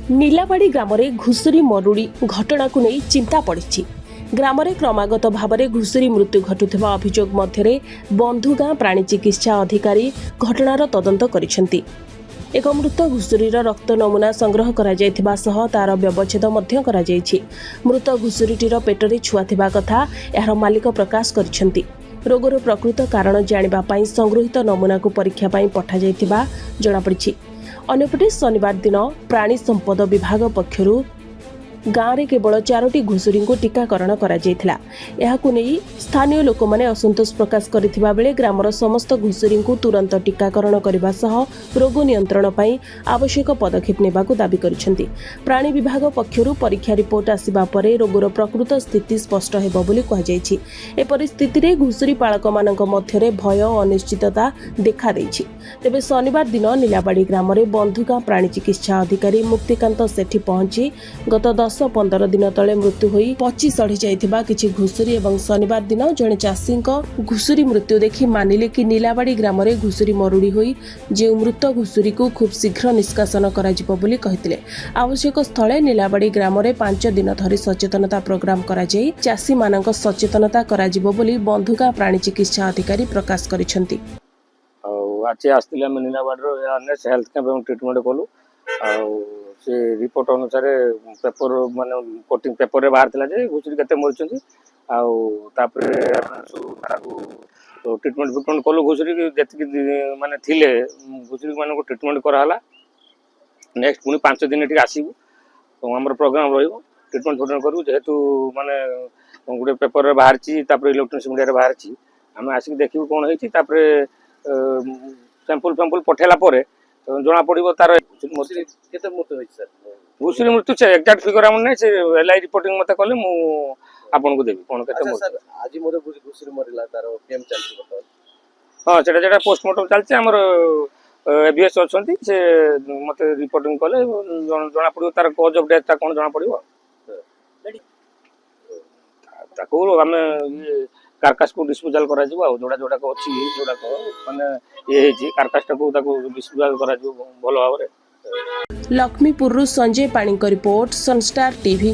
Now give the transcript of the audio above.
नीलाबाड़ी ग्राम में घुषुरी मरुड़ी घटना को नहीं चिंता पड़ी। ग्राम में क्रमागत भाव में घुषुरी मृत्यु घटुवा अभियोग मध्य बंधुगाँ प्राणी चिकित्सा अधिकारी घटनार तदंत करिसेंती। एक मृत घुषुरीर रक्त नमूना संग्रह करा सह तार व्यवच्छेद करा जायछि। मृत घुषुरीटीर पेटरे छुआ थिबा कथा यार मालिक प्रकाश करिसेंती। रोगर प्रकृत कारण जानिबा पई संग्रहित नमूना को परीक्षा पई पठा जायथिबा जणा पड़िछि। अन्यपटे शनिवार दिन प्राणी संपद विभाग पक्षरु गाँव में केवल 4टी घुषुरी को टीकाकरण करा जायथिला। एहाकु नेई स्थानीय लोक माने असंतोष प्रकाश करथिबा बेले ग्रामर समस्त घुषुरी को तुरंत टीकाकरण करबा सह रोग नियंत्रण पई आवश्यक पदक्षेप नेबाकु दाबी करिसेंती। प्राणी विभाग पक्षरु परीक्षा रिपोर्ट आसिबा परे रोगर प्रकृत स्थिति स्पष्ट हेबो बोली कहा जायछि। ए परिस्थिति रे घुषुरी पालक मानक मध्यरे भय और अनिश्चितता देखा दैछि। तेबे शनिवार दिन नीलाबाड़ी ग्राम में बंधुगाँ प्राणी चिकित्सा अधिकारी मुक्तिकांत सेठी पहुंची गत 10-15 दिन तले मृत्यु होई पची सढ़ी जाइथिबा किछि घुषुरी एवं शनिवार दिन जणे चाषी घुषुरी मृत्यु देखि मानिले कि नीलाबाड़ी ग्राम में घुषुरी मरुड़ी होई जे मृत घुषुरी को खूब शीघ्र निष्कासन कराजिबो बोली कहिथिले। आवश्यक स्थले नीलाबाड़ी ग्राम में 5 दिन धरी सचेतनता प्रोग्राम करा जाई चाषी मानक सचेतनता कराजिबो बोली बंधुगाँ प्राणी चिकित्सा अधिकारी प्रकाश करिसेंती। आज आसते नीलाबाड़ी हेल्थ कैंप ट्रिटमेंट कलु से रिपोर्ट अनुसार पेपर माने कोटिंग पेपर रे बाहर थिला जे घुषुरी केते मरछंती ट्रिटमेंट कलु घुषुरी जति माने थिले घुषुरी मान को ट्रिटमेंट कराला। नेक्स्ट पुनी 5 दिन टी आसीबु तो हमर प्रोग्राम रहिबो ट्रिटमेंट करू जेहेतु माने गुटे पेपर रे बाहर ची इलेक्ट्रॉनिक्स मीडिया रे बाहर ची हम आसी देखिबु कोन होईची सैंपल पठेला परे जना पड़ो तार घुषुरी मृत्यु से एक्जाक्ट फिगर आम ना से एलआई रिपोर्टिंग मत कले आपन को देबी कोन केते आज मोर घुषुरी मरिला तार केम चलती हां सेटा पोस्टमार्टम चलছে हमर एबीएस अछंती से मते रिपोर्टिंग कले जना पड़ो तार कॉज ऑफ डेथ ता कोन जना पड़ो ताको हमें कार्कास को डिस्पोजल करा जिवो आ जोड़ा जोड़ा को अछि जोड़ा को माने ये हेछि कार्कास को ताको डिस्पोजल करा जिवो भलो भाबरे। लक्ष्मीपुर संजय पाणी रिपोर्ट सनस्टार टीवी।